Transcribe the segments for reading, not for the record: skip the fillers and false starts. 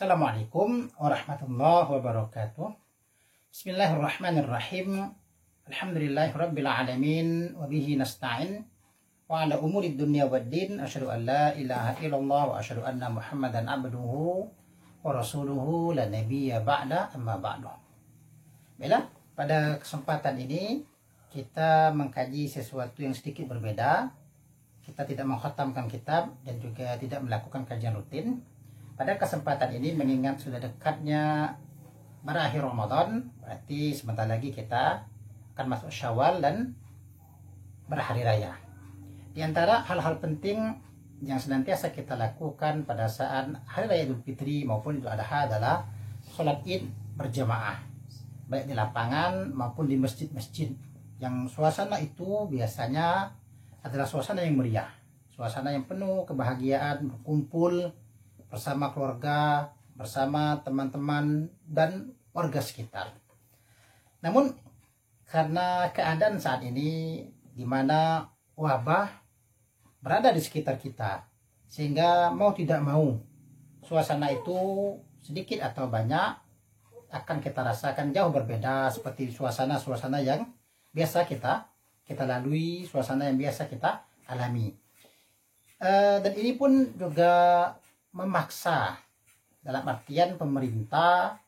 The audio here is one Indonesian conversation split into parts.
Assalamualaikum warahmatullahi wabarakatuh. Bismillahirrahmanirrahim. Alhamdulillahirabbil alamin wa bihi nasta'in wa ala umuri dunya waddin. Asyhadu an la ilaha illallah wa asyhadu anna Muhammadan abduhu wa rasuluhu la nabiyya ba'da amma ba'du. Baiklah, pada kesempatan ini kita mengkaji sesuatu yang sedikit berbeda. Kita tidak mengkhatamkan kitab dan juga tidak melakukan kajian rutin. Pada kesempatan ini mengingat sudah dekatnya berakhir Ramadan, berarti sebentar lagi kita akan masuk Syawal dan berhari raya. Di antara hal-hal penting yang senantiasa kita lakukan pada saat hari raya Idul Fitri maupun Idul Adha adalah sholat Id berjamaah, baik di lapangan maupun di masjid-masjid. Yang suasana itu biasanya adalah suasana yang meriah, suasana yang penuh kebahagiaan, berkumpul bersama keluarga, bersama teman-teman dan warga sekitar. Namun karena keadaan saat ini di mana wabah berada di sekitar kita, sehingga mau tidak mau suasana itu sedikit atau banyak akan kita rasakan jauh berbeda seperti suasana-suasana yang biasa kita lalui, suasana yang biasa kita alami. Dan ini pun juga memaksa dalam artian pemerintah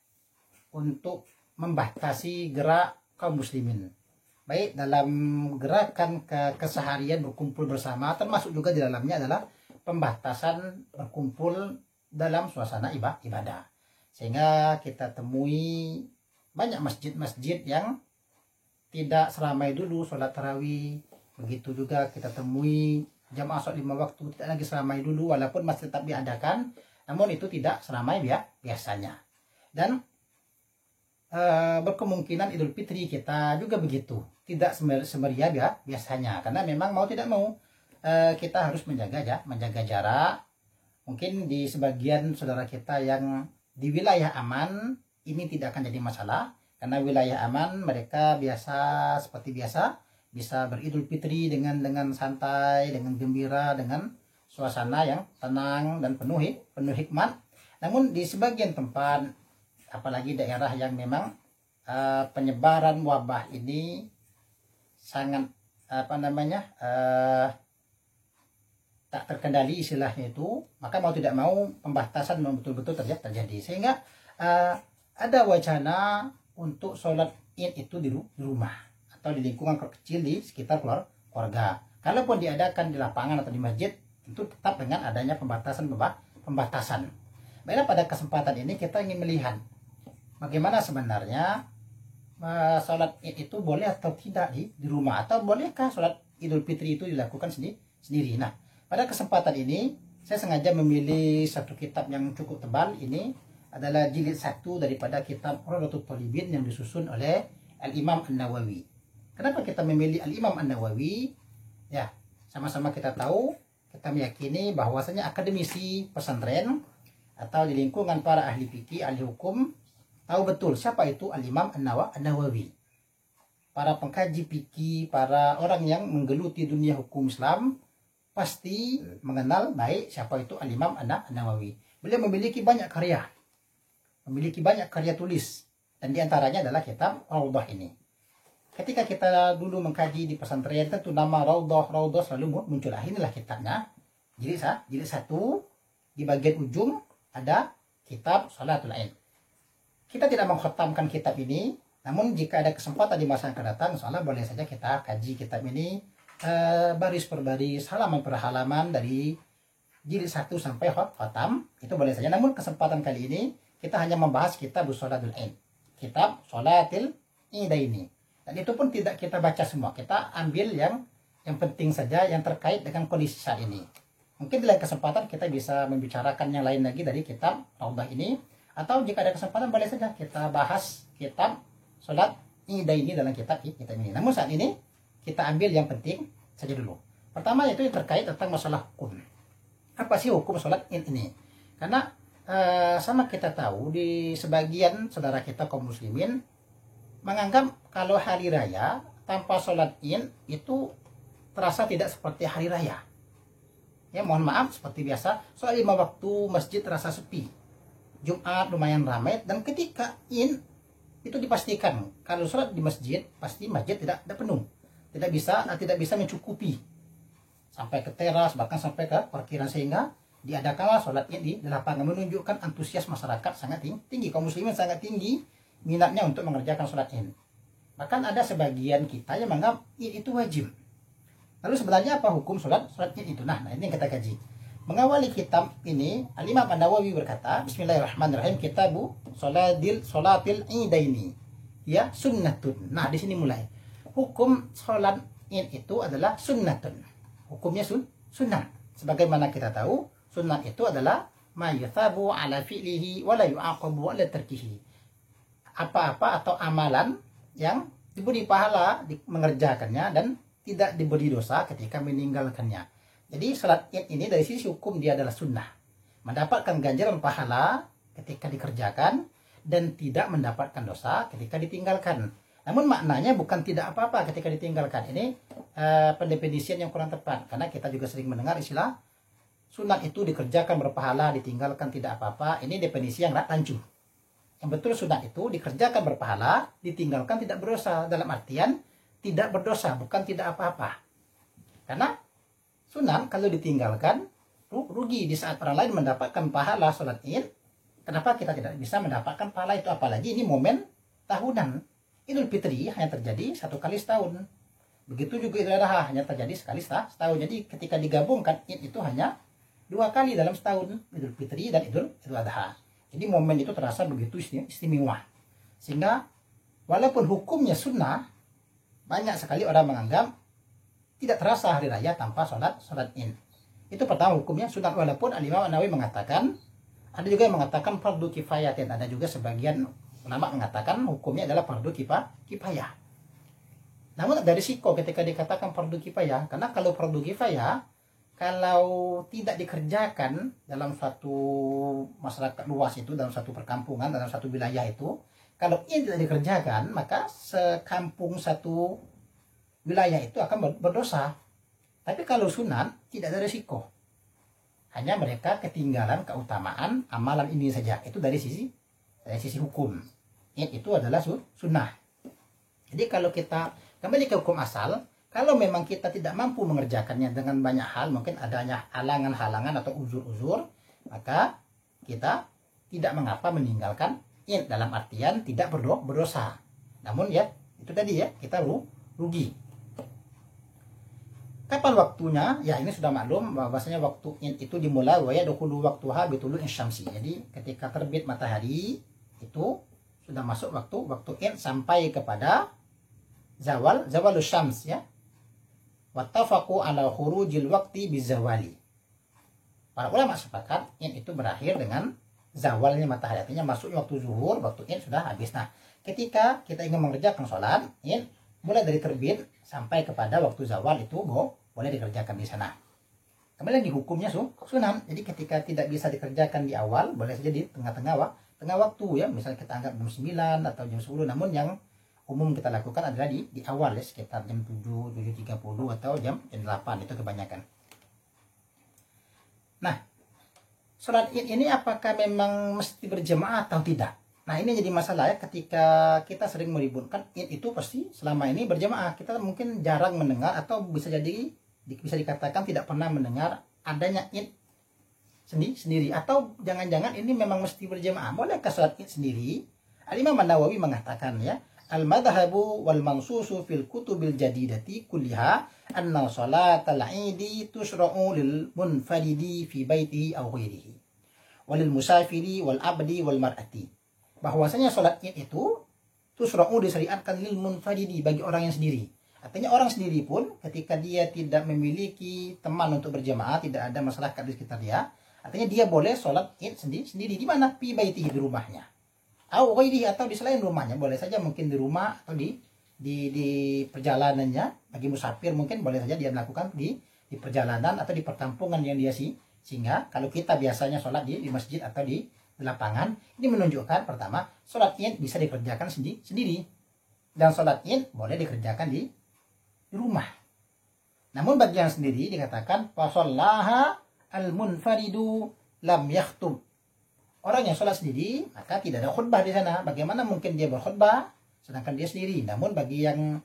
untuk membatasi gerak kaum muslimin, baik dalam gerakan keseharian berkumpul bersama, termasuk juga di dalamnya adalah pembatasan berkumpul dalam suasana ibadah, sehingga kita temui banyak masjid-masjid yang tidak seramai dulu sholat tarawih. Begitu juga kita temui jamaah sholat 5 waktu tidak lagi seramai dulu, walaupun masih tetap diadakan, namun itu tidak seramai biasanya. Dan berkemungkinan Idul Fitri kita juga begitu, tidak semeriah biasanya, karena memang mau tidak mau kita harus menjaga jarak. Mungkin di sebagian saudara kita yang di wilayah aman ini tidak akan jadi masalah, karena wilayah aman mereka seperti biasa bisa beridul fitri dengan santai, dengan gembira, dengan suasana yang tenang dan penuh hikmat. Namun di sebagian tempat, apalagi daerah yang memang penyebaran wabah ini sangat tak terkendali istilahnya itu, maka mau tidak mau pembatasan betul-betul terjadi, sehingga ada wacana untuk sholat Id itu di rumah atau di lingkungan kecil di sekitar keluarga. Kalaupun diadakan di lapangan atau di masjid, tentu tetap dengan adanya pembatasan. Baiklah, pada kesempatan ini kita ingin melihat bagaimana sebenarnya sholat Id itu boleh atau tidak di rumah, atau bolehkah sholat Idul Fitri itu dilakukan sendiri. Nah, pada kesempatan ini saya sengaja memilih satu kitab yang cukup tebal. Ini adalah jilid 1 daripada kitab Rawdatul Thalibin yang disusun oleh Al-Imam An-Nawawi. Kenapa kita memilih Al-Imam An-Nawawi? Ya, sama-sama kita tahu, kita meyakini bahwasanya akademisi pesantren atau di lingkungan para ahli fikih, ahli hukum, tahu betul siapa itu Al-Imam An-Nawawi. Para pengkaji fikih, para orang yang menggeluti dunia hukum Islam pasti mengenal baik siapa itu Al-Imam An-Nawawi. Beliau memiliki banyak karya tulis, dan diantaranya adalah kitab Rawdah ini. Ketika kita dulu mengkaji di pesantren, tentu nama Rawdah selalu muncul. Inilah kitabnya, jilid 1. Di bagian ujung ada kitab Salatul Id. Kita tidak mengkhatamkan kitab ini, namun jika ada kesempatan di masa yang akan datang, insyaallah boleh saja kita kaji kitab ini baris per baris, halaman per halaman, dari jilid 1 sampai khatam, itu boleh saja. Namun kesempatan kali ini kita hanya membahas kitab Salatul Id, kitab Salatil Idaini. Dan itu pun tidak kita baca semua, kita ambil yang penting saja yang terkait dengan kondisi saat ini. Mungkin di lain kesempatan kita bisa membicarakan yang lain lagi dari kitab Rawdah ini, atau jika ada kesempatan boleh saja kita bahas kitab Salat Idaini dalam kitab ini. Namun saat ini kita ambil yang penting saja dulu. Pertama yaitu yang terkait tentang masalah hukum. Apa sih hukum sholat Id ini? Karena sama kita tahu di sebagian saudara kita kaum muslimin menganggap kalau hari raya tanpa sholat Id itu terasa tidak seperti hari raya. Ya, mohon maaf, seperti biasa sholat 5 waktu masjid terasa sepi. Jumat lumayan ramai, dan ketika Id itu dipastikan kalau sholat di masjid pasti masjid tidak penuh, tidak bisa mencukupi sampai ke teras, bahkan sampai ke parkiran, sehingga diadakanlah sholat Id di lapangan, menunjukkan antusias masyarakat sangat tinggi, kaum muslimin sangat tinggi minatnya untuk mengerjakan sholat Id. Bahkan ada sebagian kita yang menganggap Id itu wajib. Lalu sebenarnya apa hukum sholat Id itu? Nah ini yang kita kaji. Mengawali kitab ini, Al-Imam An-Nawawi berkata, Bismillahirrahmanirrahim, kitabu sholatil idaini, ya sunnatun. Nah di sini mulai. Hukum sholat Id itu adalah sunnatun. Hukumnya sunnah. Sebagaimana kita tahu, sunnah itu adalah ma yuthabu ala fi'lihi wa la yu'aqabu ala tarkihi. Apa-apa atau amalan yang diberi pahala mengerjakannya dan tidak diberi dosa ketika meninggalkannya. Jadi sholat Id ini dari sisi hukum dia adalah sunnah, mendapatkan ganjaran pahala ketika dikerjakan dan tidak mendapatkan dosa ketika ditinggalkan. Namun maknanya bukan tidak apa-apa ketika ditinggalkan. Ini pendefinisian yang kurang tepat, karena kita juga sering mendengar istilah sunat itu dikerjakan berpahala, ditinggalkan tidak apa-apa. Ini definisi yang rancu. Yang betul sunat itu dikerjakan berpahala, ditinggalkan tidak berdosa. Dalam artian tidak berdosa, bukan tidak apa-apa. Karena sunat kalau ditinggalkan rugi di saat orang lain mendapatkan pahala sholat Id. Kenapa kita tidak bisa mendapatkan pahala itu? Apalagi ini momen tahunan. Idul Fitri hanya terjadi 1 kali setahun. Begitu juga Idul Adha hanya terjadi sekali setahun. Jadi ketika digabungkan Id itu hanya 2 kali dalam setahun, Idul Fitri dan Idul Adha. Jadi momen itu terasa begitu istimewa. Sehingga walaupun hukumnya sunnah, banyak sekali orang menganggap tidak terasa hari raya tanpa sholat Id. Itu pertama hukumnya sunat, walaupun Al-Imam An-Nawawi mengatakan, ada juga yang mengatakan fardu kifayah, dan ada juga sebagian ulama mengatakan hukumnya adalah fardu kifayah. Namun ada risiko ketika dikatakan fardu kifayah, karena kalau fardu kifayah, kalau tidak dikerjakan dalam suatu masyarakat luas itu, dalam satu perkampungan, dalam satu wilayah itu, kalau ini tidak dikerjakan, maka sekampung satu wilayah itu akan berdosa. Tapi kalau sunat tidak ada risiko, hanya mereka ketinggalan keutamaan amalan ini saja. Itu dari sisi hukum. Itu adalah sunnah. Jadi kalau kita kembali ke hukum asal, kalau memang kita tidak mampu mengerjakannya dengan banyak hal, mungkin adanya halangan-halangan atau uzur-uzur, maka kita tidak mengapa meninggalkan Id, dalam artian tidak berdosa. Namun ya itu tadi ya, kita rugi. Kapan waktunya? Ya ini sudah maklum bahwasanya waktu Id itu dimulai wa yadkhulu waqtuha bitulu'i syamsi. Jadi ketika terbit matahari itu sudah masuk waktu Id sampai kepada zawalus syams ya. Wattafaqu ala khurujil waqti bizawali. Para ulama sepakat Id itu berakhir dengan zawalnya matahari, artinya masuknya waktu zuhur, waktu Id sudah habis. Nah, ketika kita ingin mengerjakan sholat Id, mulai dari terbit sampai kepada waktu zawal itu boleh dikerjakan di sana. Kembali lagi hukumnya sunat. Jadi ketika tidak bisa dikerjakan di awal, boleh saja di tengah waktu ya. Misalnya kita anggap jam 9 atau jam 10, namun yang umum kita lakukan adalah di awal ya, sekitar jam 7, 7.30 atau jam 8, itu kebanyakan. Nah, sholat Id ini apakah memang mesti berjamaah atau tidak? Nah ini jadi masalah ya, ketika kita sering meributkan Id itu pasti selama ini berjamaah. Kita mungkin jarang mendengar, atau bisa dikatakan tidak pernah mendengar adanya Id sendiri. Atau jangan-jangan ini memang mesti berjamaah. Bolehkah sholat Id sendiri? Al-Imam An-Nawawi mengatakan ya, al-madhabu wal mansusu fil kutubil jadidati kulliha anna sholatal idi tusra'u lil munfaridi fi baitihi aw ghairihi walil musafiri wal abdi wal mar'ati. Bahwasanya sholat Id itu tusra'u disyariatkan lil munfaridi, bagi orang yang sendiri. Artinya orang sendiri pun ketika dia tidak memiliki teman untuk berjamaah, tidak ada masyarakat di sekitar dia, artinya dia boleh sholat Id sendiri. Di mana? Fi baitihi, di rumahnya. Au ghairihi, atau di selain rumahnya, boleh saja mungkin di rumah atau di perjalanannya. Bagi musafir mungkin boleh saja dia melakukan di perjalanan atau di perkampungan yang dia sehingga kalau kita biasanya sholat di masjid atau di lapangan, ini menunjukkan pertama sholat Id bisa dikerjakan sendiri, dan sholat Id boleh dikerjakan di rumah. Namun bagi yang sendiri dikatakan fasallaha al munfaridu lam yahtub, orang yang sholat sendiri, maka tidak ada khutbah di sana. Bagaimana mungkin dia berkhutbah sedangkan dia sendiri? Namun bagi yang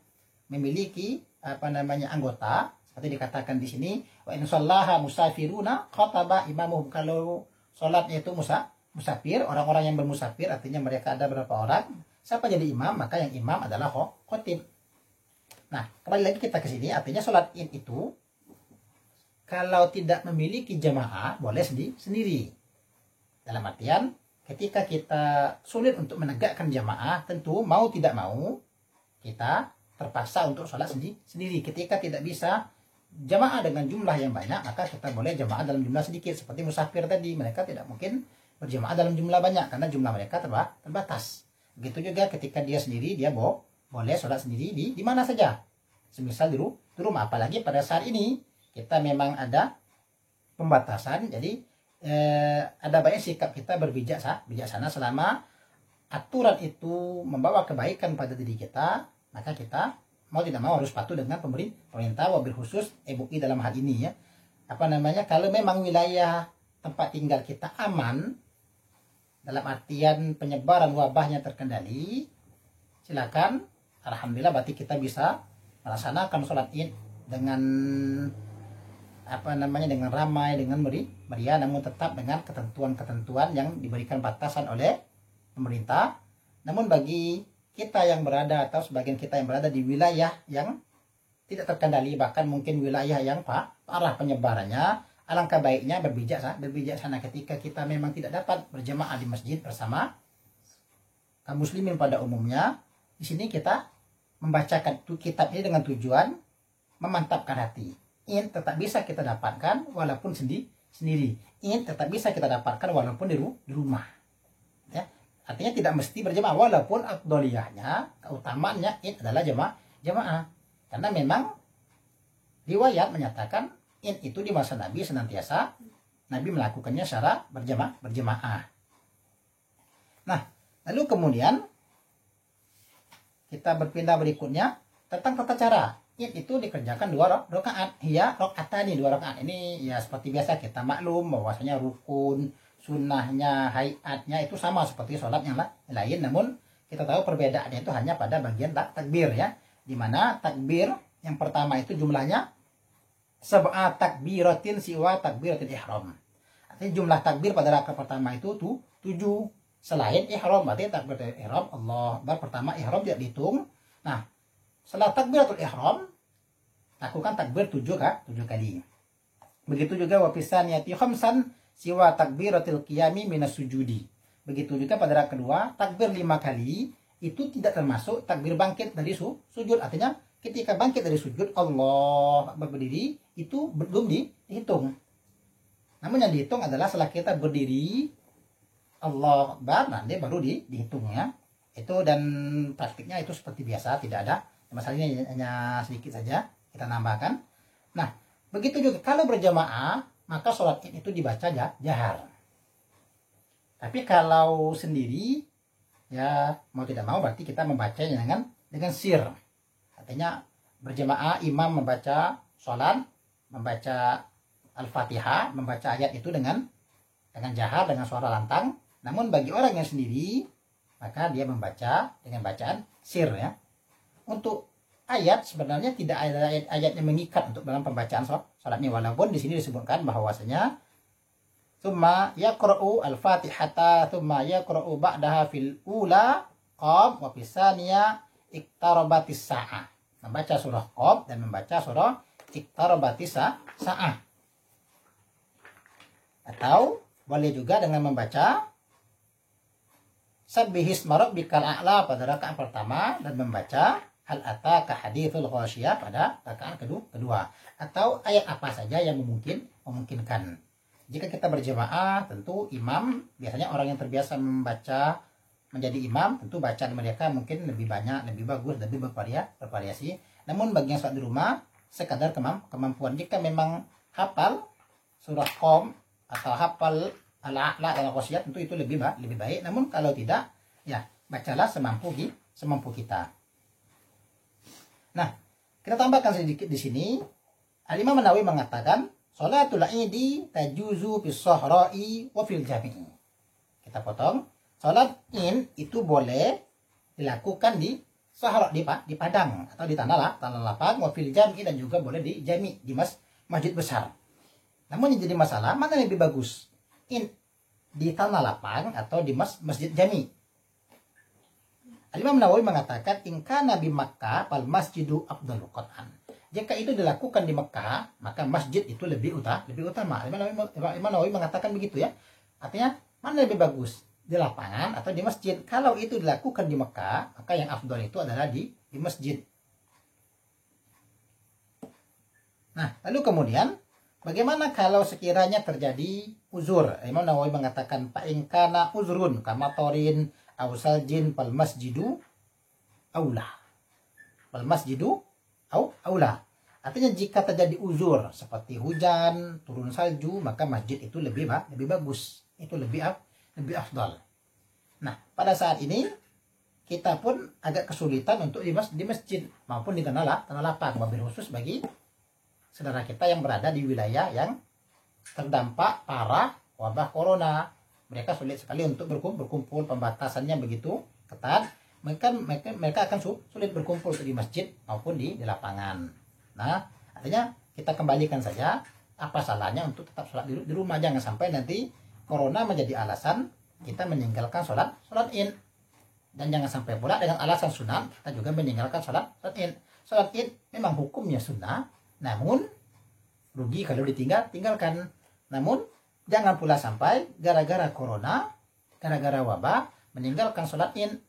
memiliki anggota, seperti dikatakan di sini, wa in shallaha musafiruna khataba imamuhum, kalau sholatnya itu musafir, orang-orang yang bermusafir, artinya mereka ada berapa orang, siapa jadi imam, maka yang imam adalah khotib. Nah, kembali lagi kita ke sini, artinya sholat id itu kalau tidak memiliki jamaah boleh sendiri. Dalam artian, ketika kita sulit untuk menegakkan jamaah, tentu mau tidak mau kita terpaksa untuk sholat sendiri. Ketika tidak bisa jamaah dengan jumlah yang banyak, maka kita boleh jamaah dalam jumlah sedikit. Seperti musafir tadi, mereka tidak mungkin berjamaah dalam jumlah banyak karena jumlah mereka terbatas. Begitu juga ketika dia sendiri, dia boleh sholat sendiri di mana saja. Semisal di rumah, apalagi pada saat ini kita memang ada pembatasan, jadi ada banyak sikap kita berbijaksana selama aturan itu membawa kebaikan pada diri kita, maka kita mau tidak mau harus patuh dengan pemerintah, wabil khusus MUI dalam hal ini ya. Kalau memang wilayah tempat tinggal kita aman, dalam artian penyebaran wabahnya terkendali, silakan, alhamdulillah berarti kita bisa melaksanakan sholat id dengan dengan ramai, dengan meriah, namun tetap dengan ketentuan-ketentuan yang diberikan batasan oleh pemerintah. Namun bagi kita yang berada atau sebagian kita yang berada di wilayah yang tidak terkendali, bahkan mungkin wilayah yang parah penyebarannya, alangkah baiknya berbijaksana ketika kita memang tidak dapat berjamaah di masjid bersama kaum muslimin pada umumnya. Di sini kita membacakan kitab ini dengan tujuan memantapkan hati. Ini tetap bisa kita dapatkan walaupun sendiri. Ini tetap bisa kita dapatkan walaupun di rumah. Ya. Artinya tidak mesti berjamaah, walaupun afdoliyahnya, keutamaannya ini adalah jamaah. Karena memang riwayat menyatakan ini itu di masa Nabi senantiasa Nabi melakukannya secara berjamaah. Nah, lalu kemudian kita berpindah berikutnya tentang tata cara. Id itu dikerjakan 2 rakaat. Ya, rakaatani 2 rakaat. Ini ya seperti biasa kita maklum bahwasanya rukun, sunnahnya, hayatnya itu sama seperti sholat yang lain. Namun kita tahu perbedaannya itu hanya pada bagian takbir ya. Dimana takbir yang pertama itu jumlahnya sab'a takbiratin siwa takbiratil ihram. Artinya jumlah takbir pada rakaat pertama itu 7 selain ihram. Berarti takbiratul ihram, Allah Akbar pertama, ihram tidak dihitung. Nah, setelah takbiratul ihram, lakukan takbir 7 kali. Begitu juga wa fisaniyati khamsan siwa takbiratil qiyami minas sujudi. Begitu juga pada rakaat kedua, takbir 5 kali itu tidak termasuk takbir bangkit dari sujud. Artinya ketika bangkit dari sujud, Allah berdiri, itu belum dihitung. Namun yang dihitung adalah setelah kita berdiri, Allah Akbar, nanti baru dihitungnya. Itu dan praktiknya itu seperti biasa, tidak ada masalahnya, hanya sedikit saja kita nambahkan. Nah, begitu juga kalau berjamaah, maka sholat id itu dibaca jahar. Tapi kalau sendiri, ya mau tidak mau berarti kita membacanya dengan sir. Artinya berjamaah, imam membaca sholat, membaca Al-Fatihah, membaca ayat itu dengan jahar, dengan suara lantang. Namun bagi orang yang sendiri, maka dia membaca dengan bacaan sir ya. Untuk ayat sebenarnya tidak ada ayat yang mengikat untuk dalam pembacaan sholatnya, walaupun di sini disebutkan bahwasanya tsumma yaqra'u al-fatihata tsumma yaqra'u ba'daha fil ula qaf wa fisaniya iqtarabatis sa'ah. Membaca surah qaf dan membaca surah iqtarabatis sa'ah. Atau boleh juga dengan membaca Sabbihisma rabbikal a'la pada rakaat pertama dan membaca Hal ataka hadithul ghasyiyah pada rakaat kedua. Atau ayat apa saja yang memungkinkan. Jika kita berjamaah, tentu imam, biasanya orang yang terbiasa membaca menjadi imam, tentu bacaan mereka mungkin lebih banyak, lebih bagus, lebih bervariasi. Namun bagi yang sholat di rumah, sekadar kemampuan. Jika memang hafal surah Qom atau hafal al-a'la dan al-ghasyiyah, tentu itu lebih baik. Namun kalau tidak, ya bacalah semampu kita. Nah, kita tambahkan sedikit di sini. Al-Imam Nawawi mengatakan, sholatul idi tajuzu fis sahra'i wa fil jami'i. kita potong. Sholat in itu boleh dilakukan di sahara, di padang atau di tanah lapang, wafil jami, dan juga boleh di jami, di masjid besar. Namun yang jadi masalah, mana yang lebih bagus? In di tanah lapang atau di masjid jami? Imam Nawawi mengatakan, in kana bi Makkah fal masjidu afdalu qat'an. Jika itu dilakukan di Mekah, maka masjid itu lebih utama. Imam Nawawi mengatakan begitu ya. Artinya, mana lebih bagus? Di lapangan atau di masjid? Kalau itu dilakukan di Mekah, maka yang afdal itu adalah di masjid. Nah, lalu kemudian bagaimana kalau sekiranya terjadi uzur? Imam Nawawi mengatakan, fa in kana uzrun kama torin aw saljin fal masjidu aula. Fal masjidu aula. Artinya jika terjadi uzur seperti hujan, turun salju, maka masjid itu lebih bagus. Itu lebih afdal. Nah, pada saat ini kita pun agak kesulitan untuk di masjid maupun di tanah lapang, wabil khusus bagi saudara kita yang berada di wilayah yang terdampak parah wabah corona. Mereka sulit sekali untuk berkumpul, pembatasannya begitu ketat. Mereka akan sulit berkumpul di masjid maupun di lapangan. Nah, artinya kita kembalikan saja, apa salahnya untuk tetap sholat di rumah. Jangan sampai nanti corona menjadi alasan kita meninggalkan sholat in. Dan jangan sampai pula dengan alasan sunat kita juga meninggalkan sholat in. Sholat in memang hukumnya sunnah, namun rugi kalau tinggalkan. Namun jangan pula sampai gara-gara corona, gara-gara wabah meninggalkan sholat in.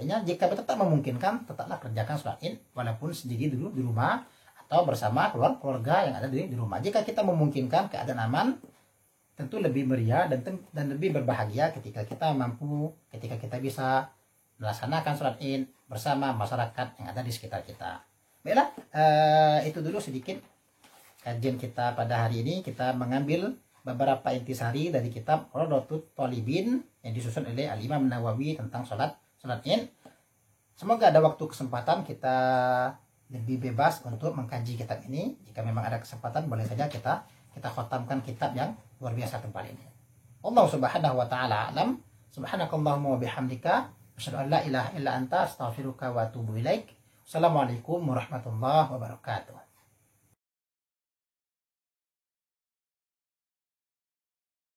Artinya jika tetap memungkinkan, tetaplah kerjakan sholat in walaupun sendiri dulu di rumah atau bersama keluarga yang ada di rumah. Jika kita memungkinkan, keadaan aman, tentu lebih meriah dan lebih berbahagia ketika kita mampu, ketika kita bisa melaksanakan sholat id bersama masyarakat yang ada di sekitar kita. Baiklah, itu dulu sedikit kajian kita pada hari ini. Kita mengambil beberapa intisari dari kitab Rawdatut Thalibin yang disusun oleh Al-Imam Nawawi tentang sholat id. Semoga ada waktu kesempatan kita lebih bebas untuk mengkaji kitab ini. Jika memang ada kesempatan, boleh saja kita khatamkan kitab yang luar biasa tempat ini. Allah subhanahu wa ta'ala alam. Subhanakallahumma wa bihamdika asyhadu an la ilaha illa anta astaghfiruka wa atubu ilaik. Assalamualaikum warahmatullahi wabarakatuh.